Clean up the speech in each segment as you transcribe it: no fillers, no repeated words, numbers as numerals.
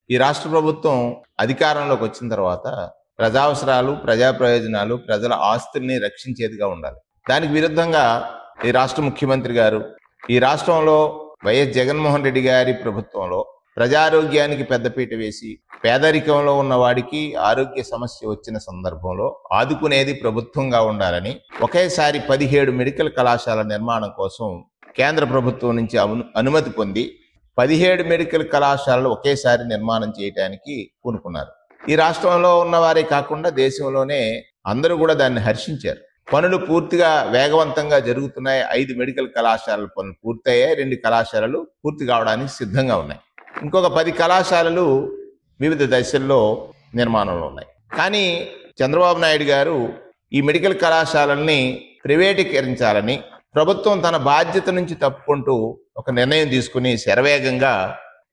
ఈ రాష్ట్ర ప్రభుత్వం అధికారంలోకి వచ్చిన తర్వాత ప్రజావసరాలు, ప్రజా ప్రయోజనాలు, ప్రజల ఆస్తుల్ని రక్షించేదిగా ఉండాలి. దానికి విరుద్ధంగా ఈ రాష్ట్ర ముఖ్యమంత్రి గారు, ఈ రాష్ట్రంలో వైఎస్ జగన్మోహన్ రెడ్డి గారి ప్రభుత్వంలో ప్రజారోగ్యానికి పెద్దపీట వేసి పేదరికంలో ఉన్న వాడికి ఆరోగ్య సమస్య వచ్చిన సందర్భంలో ఆదుకునేది ప్రభుత్వంగా ఉండాలని ఒకేసారి 17 మెడికల్ కళాశాల నిర్మాణం కోసం కేంద్ర ప్రభుత్వం నుంచి అనుమతి పొంది 17 మెడికల్ కళాశాలలు ఒకేసారి నిర్మాణం చేయడానికి పూనుకున్నారు. ఈ రాష్ట్రంలో ఉన్నవారే కాకుండా దేశంలోనే అందరూ కూడా దాన్ని హర్షించారు. పనులు పూర్తిగా వేగవంతంగా జరుగుతున్నాయి. 5 మెడికల్ కళాశాలల పనులు పూర్తయ్యాయి. 2 కళాశాలలు పూర్తి కావడానికి సిద్ధంగా ఉన్నాయి. ఇంకొక 10 కళాశాలలు వివిధ దశల్లో నిర్మాణంలో ఉన్నాయి. కానీ చంద్రబాబు నాయుడు గారు ఈ మెడికల్ కళాశాలల్ని ప్రైవేటీకరించాలని ప్రభుత్వం తన బాధ్యత నుంచి తప్పుకుంటూ ఒక నిర్ణయం తీసుకుని శరవేగంగా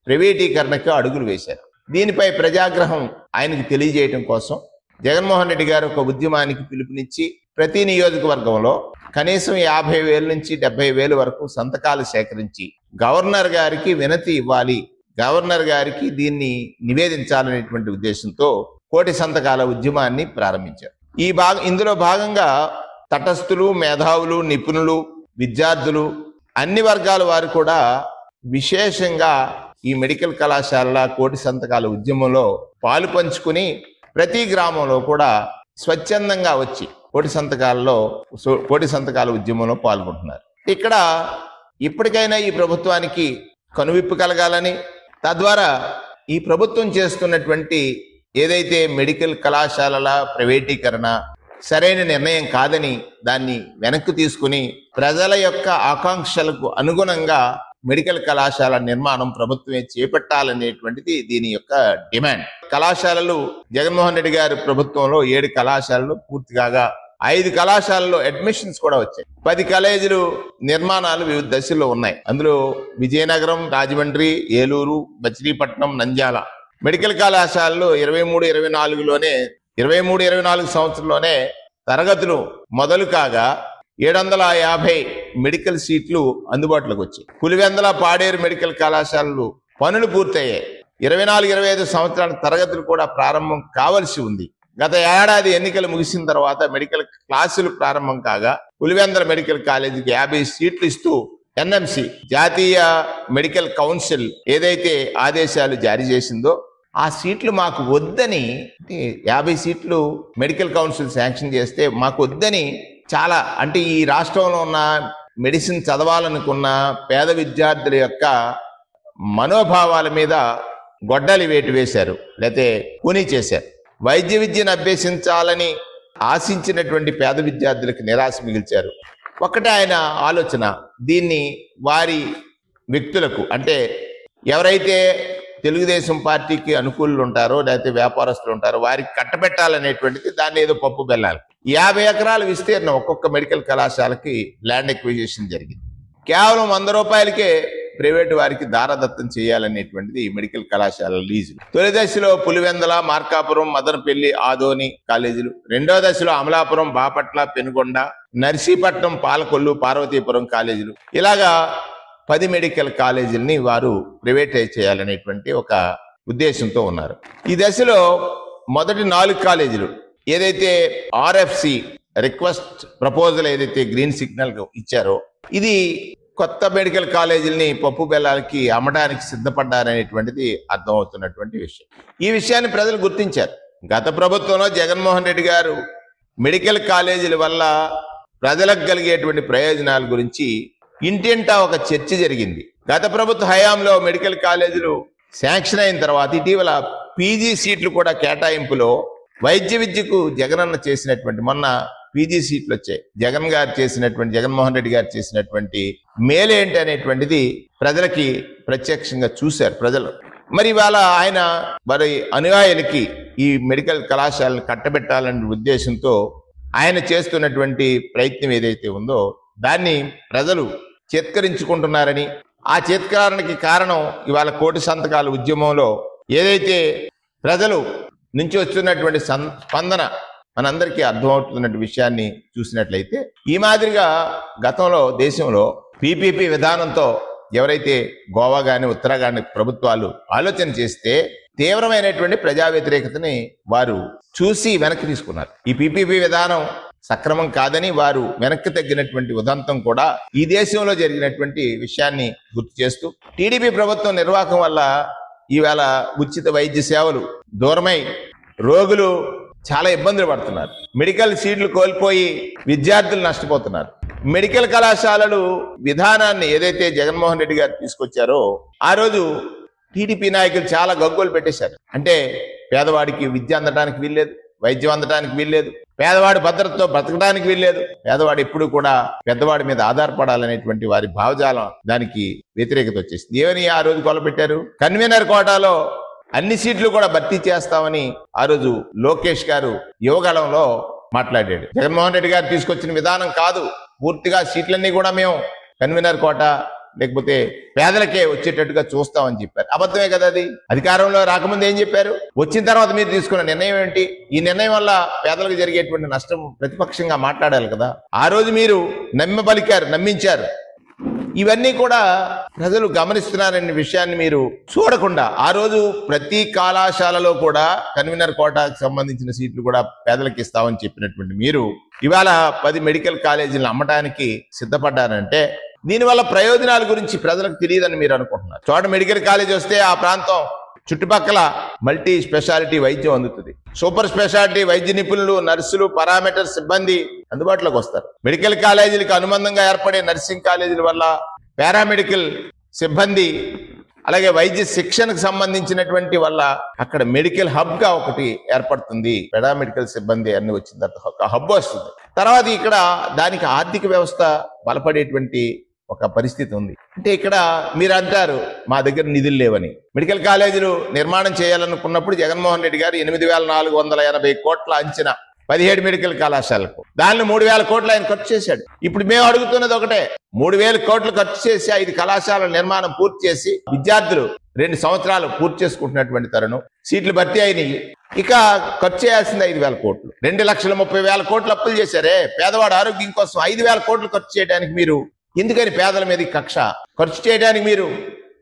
ప్రైవేటీకరణకు అడుగులు వేశారు. దీనిపై ప్రజాగ్రహం ఆయనకు తెలియజేయడం కోసం జగన్మోహన్ రెడ్డి గారు ఒక ఉద్యమానికి పిలుపునిచ్చి ప్రతి నియోజకవర్గంలో కనీసం 50,000 నుంచి 70,000 వరకు సంతకాలు సేకరించి గవర్నర్ గారికి వినతి ఇవ్వాలి, గవర్నర్ గారికి దీన్ని నివేదించాలనేటువంటి ఉద్దేశంతో 1,00,000 సంతకాల ఉద్యమాన్ని ప్రారంభించారు. ఇందులో భాగంగా తటస్థులు, మేధావులు, నిపుణులు, విద్యార్థులు, అన్ని వర్గాల వారు కూడా విశేషంగా ఈ మెడికల్ కళాశాలల 1,00,000 సంతకాల ఉద్యమంలో పాలు పంచుకుని ప్రతి గ్రామంలో కూడా స్వచ్ఛందంగా వచ్చి 1,00,000 సంతకాల ఉద్యమంలో పాల్గొంటున్నారు. ఇక్కడ ఇప్పటికైనా ఈ ప్రభుత్వానికి కనువిప్పు కలగాలని, తద్వారా ఈ ప్రభుత్వం చేస్తున్నటువంటి ఏదైతే మెడికల్ కళాశాలల ప్రైవేటీకరణ సరైన నిర్ణయం కాదని దాన్ని వెనక్కి తీసుకుని ప్రజల యొక్క ఆకాంక్షలకు అనుగుణంగా మెడికల్ కళాశాల నిర్మాణం ప్రభుత్వమే చేపట్టాలనేటువంటిది దీని యొక్క డిమాండ్. కళాశాలలు జగన్మోహన్ రెడ్డి గారి ప్రభుత్వంలో 7 కళాశాలలు పూర్తి కాగా 5 కళాశాలలో అడ్మిషన్స్ కూడా వచ్చాయి. 10 కాలేజీలు నిర్మాణాలు వివిధ దశల్లో ఉన్నాయి. అందులో విజయనగరం, రాజమండ్రి, ఏలూరు, మచిలీపట్నం, నంద్యాల మెడికల్ కళాశాలలు 23-24 సంవత్సరంలోనే తరగతులు మొదలు కాగా 750 మెడికల్ సీట్లు అందుబాటులోకి వచ్చాయి. పులివెందల, పాడేరు మెడికల్ కళాశాలలు పనులు పూర్తయ్యాయి. 24-25 సంవత్సరాల తరగతులు కూడా ప్రారంభం కావలసి ఉంది. గత ఏడాది ఎన్నికలు ముగిసిన తర్వాత మెడికల్ క్లాసులు ప్రారంభం కాగా పులివెందల మెడికల్ కాలేజీకి 50 సీట్లు ఇస్తూ ఎన్ఎంసి జాతీయ మెడికల్ కౌన్సిల్ ఏదైతే ఆదేశాలు జారీ చేసిందో ఆ సీట్లు మాకు వద్దని, 50 సీట్లు మెడికల్ కౌన్సిల్ శాంక్షన్ చేస్తే మాకు వద్దని చాలా, అంటే ఈ రాష్ట్రంలో ఉన్న మెడిసిన్ చదవాలనుకున్న పేద విద్యార్థుల యొక్క మనోభావాల మీద గొడ్డలి వేటు వేశారు, లేకపోతే కూనీ చేశారు. వైద్య విద్యను అభ్యసించాలని ఆశించినటువంటి పేద విద్యార్థులకు నిరాశ మిగిల్చారు. ఒకటే ఆయన ఆలోచన, దీన్ని వారి వ్యక్తులకు, అంటే ఎవరైతే తెలుగుదేశం పార్టీకి అనుకూలులు ఉంటారో లేకపోతే వ్యాపారస్తులు ఉంటారో వారికి కట్టబెట్టాలనేటువంటిది, దాన్ని ఏదో పప్పు బెల్లాలి. 50 ఎకరాల విస్తీర్ణం ఒక్కొక్క మెడికల్ కళాశాలకి ల్యాండ్ ఎక్విజిషన్ జరిగింది. కేవలం 100 రూపాయలకే ప్రైవేటు వారికి దారదత్తం చేయాలనేటువంటిది మెడికల్ కళాశాల లీజులు. తొలి దశలో పులివెందల, మార్కాపురం, మదనపల్లి, ఆదోని కాలేజీలు, రెండో దశలో అమలాపురం, బాపట్ల, పెనుగొండ, నర్సీపట్నం, పాలకొల్లు, పార్వతీపురం కాలేజీలు, ఇలాగా 10 మెడికల్ కాలేజీలని వారు ప్రైవేటైజ్ చేయాలనేటువంటి ఒక ఉద్దేశంతో ఉన్నారు. ఈ దశలో మొదటి 4 కాలేజీలు ఏదైతే ఆర్ఎఫ్సి రిక్వెస్ట్ ప్రపోజల్ ఏదైతే గ్రీన్ సిగ్నల్ ఇచ్చారో, ఇది కొత్త మెడికల్ కాలేజీలని పప్పు బెల్లాలకి అమ్మడానికి సిద్ధపడ్డారనేటువంటిది అర్థమవుతున్నటువంటి విషయం. ఈ విషయాన్ని ప్రజలు గుర్తించారు. గత ప్రభుత్వంలో జగన్మోహన్ రెడ్డి గారు మెడికల్ కాలేజీల వల్ల ప్రజలకు కలిగేటువంటి ప్రయోజనాల గురించి ఇంటింటా ఒక చర్చ జరిగింది. గత ప్రభుత్వ హయాంలో మెడికల్ కాలేజీలు శాంక్షన్ అయిన తర్వాత ఇటీవల పీజీ సీట్లు కూడా కేటాయింపులో వైద్య విద్యకు జగనన్న చేసినటువంటి, మొన్న పీజీ సీట్లు వచ్చాయి, జగన్మోహన్ రెడ్డి గారు చేసినటువంటి మేలేంటి అనేటువంటిది ప్రజలకి ప్రత్యక్షంగా చూశారు ప్రజలు. మరి ఇవాళ ఆయన మరి అనుయాయులకి ఈ మెడికల్ కళాశాలను కట్టబెట్టాలనే ఉద్దేశంతో ఆయన చేస్తున్నటువంటి ప్రయత్నం ఏదైతే ఉందో దాన్ని ప్రజలు చేత్కరించుకుంటున్నారని, ఆ చేత్కారానికి కారణం ఇవాళ 1,00,000 సంతకాల ఉద్యమంలో ఏదైతే ప్రజలు నుంచి వస్తున్నటువంటి స్పందన మనందరికీ అర్థమవుతున్న విషయాన్ని చూసినట్లయితే, ఈ మాదిరిగా గతంలో దేశంలో పీపీపీ విధానంతో ఎవరైతే గోవా గాని ఉత్తరాఖండ్ ప్రభుత్వాలు ఆలోచన చేస్తే తీవ్రమైనటువంటి ప్రజా వ్యతిరేకతని వారు చూసి వెనక్కి తీసుకున్నారు. ఈ పీపీపీ విధానం సక్రమం కాదని వారు వెనక్కి తగ్గినటువంటి ఉదంతం కూడా ఈ దేశంలో జరిగినటువంటి విషయాన్ని గుర్తు చేస్తూ, టీడీపీ ప్రభుత్వం నిర్వాహకం వల్ల ఈవేళ ఉచిత వైద్య సేవలు దూరమై రోగులు చాలా ఇబ్బందులు పడుతున్నారు. మెడికల్ సీట్లు కోల్పోయి విద్యార్థులు నష్టపోతున్నారు. మెడికల్ కళాశాలలు విధానాన్ని ఏదైతే జగన్మోహన్ రెడ్డి గారు తీసుకొచ్చారో ఆ రోజు టీడీపీ నాయకులు చాలా గగ్గోలు పెట్టేశారు. అంటే పేదవాడికి విద్య అందడానికి వీల్లేదు, వైద్యం అందడానికి వీల్లేదు, పేదవాడి భద్రతతో బ్రతకడానికి వీల్లేదు, పేదవాడు ఎప్పుడు కూడా పెద్దవాడి మీద ఆధారపడాలనేటువంటి వారి భావజాలం దానికి వ్యతిరేకత వచ్చేసింది. ఏమని ఆ రోజు కొలపెట్టారు? కన్వీనర్ కోటాలో అన్ని సీట్లు కూడా భర్తీ చేస్తామని ఆ రోజు లోకేష్ గారు యువగళంలో మాట్లాడాడు. జగన్మోహన్ రెడ్డి గారు తీసుకొచ్చిన విధానం కాదు, పూర్తిగా సీట్లన్నీ కూడా మేము కన్వీనర్ కోట లేకపోతే పేదలకే వచ్చేటట్టుగా చూస్తామని చెప్పారు. అబద్ధమే కదా అది. అధికారంలో రాకముందు ఏం చెప్పారు? వచ్చిన తర్వాత మీరు తీసుకున్న నిర్ణయం ఏంటి? ఈ నిర్ణయం వల్ల పేదలకు జరిగేటువంటి నష్టం ప్రతిపక్షంగా మాట్లాడాలి కదా. ఆ రోజు మీరు నమ్మించారు. ఇవన్నీ కూడా ప్రజలు గమనిస్తున్నారనే విషయాన్ని మీరు చూడకుండా ఆ రోజు ప్రతి కళాశాలలో కూడా కన్వీనర్ కోటాకు సంబంధించిన సీట్లు కూడా పేదలకు ఇస్తామని చెప్పినటువంటి మీరు ఇవాళ 10 మెడికల్ కాలేజీలను అమ్మటానికి సిద్ధపడ్డారంటే దీనివల్ల ప్రయోజనాల గురించి ప్రజలకు తెలియదని మీరు అనుకుంటున్నారు. చోట మెడికల్ కాలేజ్ వస్తే ఆ ప్రాంతం చుట్టుపక్కల మల్టీ స్పెషాలిటీ వైద్యం అందుతుంది. సూపర్ స్పెషాలిటీ వైద్య నిపుణులు, నర్సులు, పారామెటర్ సిబ్బంది అందుబాటులోకి వస్తారు. మెడికల్ కాలేజీలకు అనుబంధంగా ఏర్పడే నర్సింగ్ కాలేజీల వల్ల పారామెడికల్ సిబ్బంది అలాగే వైద్య శిక్షణకు సంబంధించినటువంటి వల్ల అక్కడ మెడికల్ హబ్ గా ఒకటి ఏర్పడుతుంది. పారామెడికల్ సిబ్బంది అన్ని వచ్చిన తర్వాత ఒక హబ్ వస్తుంది. తర్వాత ఇక్కడ దానికి ఆర్థిక వ్యవస్థ బలపడేటువంటి ఒక పరిస్థితి ఉంది. అంటే ఇక్కడ మీరు అంటారు మా దగ్గర నిధులు లేవని. మెడికల్ కాలేజీలు నిర్మాణం చేయాలనుకున్నప్పుడు జగన్మోహన్ రెడ్డి గారు 8,480 కోట్ల అంచనా 17 మెడికల్ కళాశాలకు, దానిలో 3,000 కోట్లు ఆయన ఖర్చు చేశాడు. ఇప్పుడు మేము అడుగుతున్నది ఒకటే, 3,000 కోట్లు ఖర్చు చేసి 5 కళాశాలల నిర్మాణం పూర్తి చేసి విద్యార్థులు 2 సంవత్సరాలు పూర్తి చేసుకుంటున్నటువంటి తరుణం, సీట్లు భర్తీ అయినాయి. ఇక ఖర్చు చేయాల్సింది 5,000 కోట్లు. 2,30,000 కోట్లు అప్పులు చేశారే. పేదవాడు ఆరోగ్యం కోసం 5,000 కోట్లు ఖర్చు చేయడానికి మీరు ఎందుకని పేదల మీద కక్ష? ఖర్చు చేయడానికి మీరు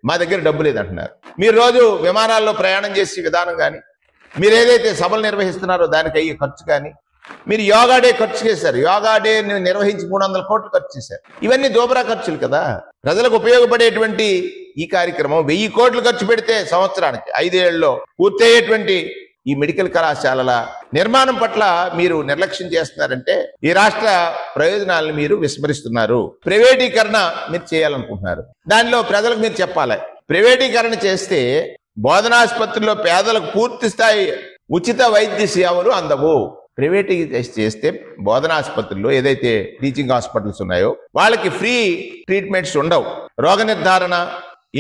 మా దగ్గర డబ్బు లేదంటున్నారు. మీరు రోజు విమానాల్లో ప్రయాణం చేసే విధానం కానీ, మీరు ఏదైతే సభలు నిర్వహిస్తున్నారో దానికి అయ్యే ఖర్చు కానీ, మీరు యోగా డే ఖర్చు చేశారు. యోగా డే నిర్వహించి 300 కోట్లు ఖర్చు చేశారు. ఇవన్నీ దోబరా ఖర్చులు కదా. ప్రజలకు ఉపయోగపడేటువంటి ఈ కార్యక్రమం 1000 కోట్లు ఖర్చు పెడితే సంవత్సరానికి 5 ఏళ్లలో పూర్తయ్యేటువంటి ఈ మెడికల్ కళాశాలల నిర్మాణం పట్ల మీరు నిర్లక్ష్యం చేస్తున్నారంటే ఈ రాష్ట్ర ప్రయోజనాలను మీరు విస్మరిస్తున్నారు. ప్రైవేటీకరణ మీరు చేయాలనుకుంటున్నారు. దానిలో ప్రజలకు మీరు చెప్పాలి, ప్రైవేటీకరణ చేస్తే బోధనాసుపత్రుల్లో పేదలకు పూర్తి స్థాయి ఉచిత వైద్య సేవలు అందవు. ప్రైవేటీకరణ చేస్తే బోధనాసుపత్రుల్లో ఏదైతే టీచింగ్ హాస్పిటల్స్ ఉన్నాయో వాళ్ళకి ఫ్రీ ట్రీట్మెంట్స్ ఉండవు. రోగ నిర్ధారణ,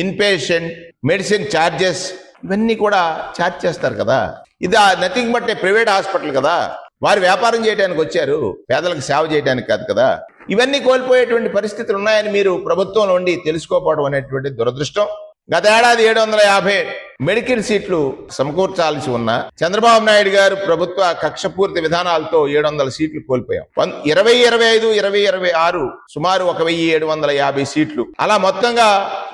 ఇన్పేషెంట్ మెడిసిన్ ఛార్జెస్ ఇవన్నీ కూడా ఛార్జ్ చేస్తారు కదా. ఇది నథింగ్ బట్ ప్రైవేట్ హాస్పిటల్ కదా. వారు వ్యాపారం చేయడానికి వచ్చారు, పేదలకు సేవ చేయడానికి కాదు కదా. ఇవన్నీ కోల్పోయేటువంటి పరిస్థితులు ఉన్నాయని మీరు ప్రభుత్వంలో ఉండి తెలుసుకోకపోవడం అనేటువంటి దురదృష్టం. గత ఏడాది 750 మెడికల్ సీట్లు సమకూర్చాల్సి ఉన్న చంద్రబాబు నాయుడు గారు ప్రభుత్వ కక్షపూర్తి విధానాలతో 700 సీట్లు కోల్పోయాం. 2025, 2026 సుమారు 1,750 సీట్లు, అలా మొత్తంగా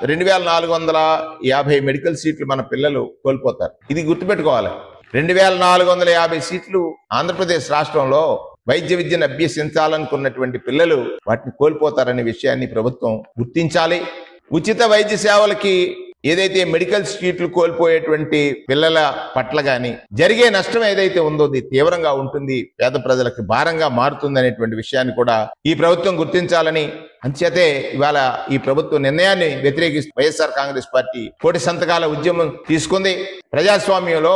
2,450 మెడికల్ సీట్లు మన పిల్లలు కోల్పోతారు. ఇది గుర్తుపెట్టుకోవాలి. 2,450 సీట్లు ఆంధ్రప్రదేశ్ రాష్ట్రంలో వైద్య విద్యను అభ్యసించాలనుకున్నటువంటి పిల్లలు వాటిని కోల్పోతారనే విషయాన్ని ప్రభుత్వం గుర్తించాలి. ఉచిత వైద్య సేవలకి ఏదైతే మెడికల్ సీట్లు కోల్పోయేటువంటి పిల్లల పట్ల గాని జరిగే నష్టం ఏదైతే ఉందో అది తీవ్రంగా ఉంటుంది, పేద ప్రజలకు భారంగా మారుతుంది అనేటువంటి విషయాన్ని కూడా ఈ ప్రభుత్వం గుర్తించాలని, అంచేతే ఇవాళ ఈ ప్రభుత్వ నిర్ణయాన్ని వ్యతిరేకిస్తూ వైఎస్ఆర్ కాంగ్రెస్ పార్టీ కోటి సంతకాల ఉద్యమం తీసుకుంది. ప్రజాస్వామ్యంలో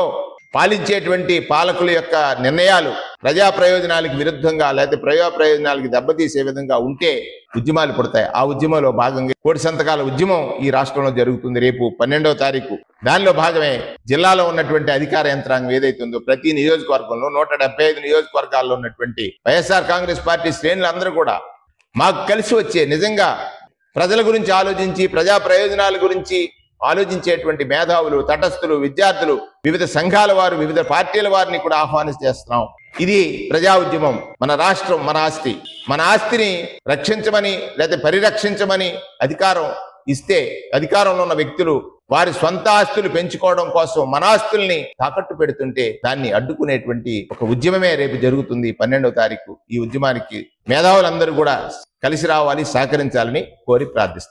పాలించేటువంటి పాలకుల యొక్క నిర్ణయాలు ప్రజా ప్రయోజనాలకు విరుద్ధంగా లేకపోతే ప్రజా ప్రయోజనాలకు దెబ్బతీసే విధంగా ఉంటే ఉద్యమాలు పుడతాయి. ఆ ఉద్యమంలో భాగంగా కోటి సంతకాల ఉద్యమం ఈ రాష్ట్రంలో జరుగుతుంది రేపు 12వ తారీఖు. దానిలో భాగమే జిల్లాలో ఉన్నటువంటి అధికార యంత్రాంగం ఏదైతే ఉందో ప్రతి నియోజకవర్గంలో 175 నియోజకవర్గాల్లో ఉన్నటువంటి వైఎస్ఆర్ కాంగ్రెస్ పార్టీ శ్రేణులందరూ కూడా మాకు కలిసి వచ్చే నిజంగా ప్రజల గురించి ఆలోచించి ప్రజా ప్రయోజనాల గురించి ఆలోచించేటువంటి మేధావులు, తటస్థులు, విద్యార్థులు, వివిధ సంఘాల వారు, వివిధ పార్టీల వారిని కూడా ఆహ్వానిస్తేస్తున్నాం. ఇది ప్రజా ఉద్యమం. మన రాష్ట్రం మన ఆస్తి, మన ఆస్తిని రక్షించమని లేదా పరిరక్షించమని అధికారం ఇస్తే అధికారంలో ఉన్న వ్యక్తులు వారి సొంత ఆస్తులు పెంచుకోవడం కోసం మన ఆస్తుల్ని తాకట్టు పెడుతుంటే దాన్ని అడ్డుకునేటువంటి ఒక ఉద్యమమే రేపు జరుగుతుంది 12వ తారీఖు. ఈ ఉద్యమానికి మేధావులందరూ కూడా కలిసి రావాలి, సహకరించాలని కోరి ప్రార్థిస్తారు.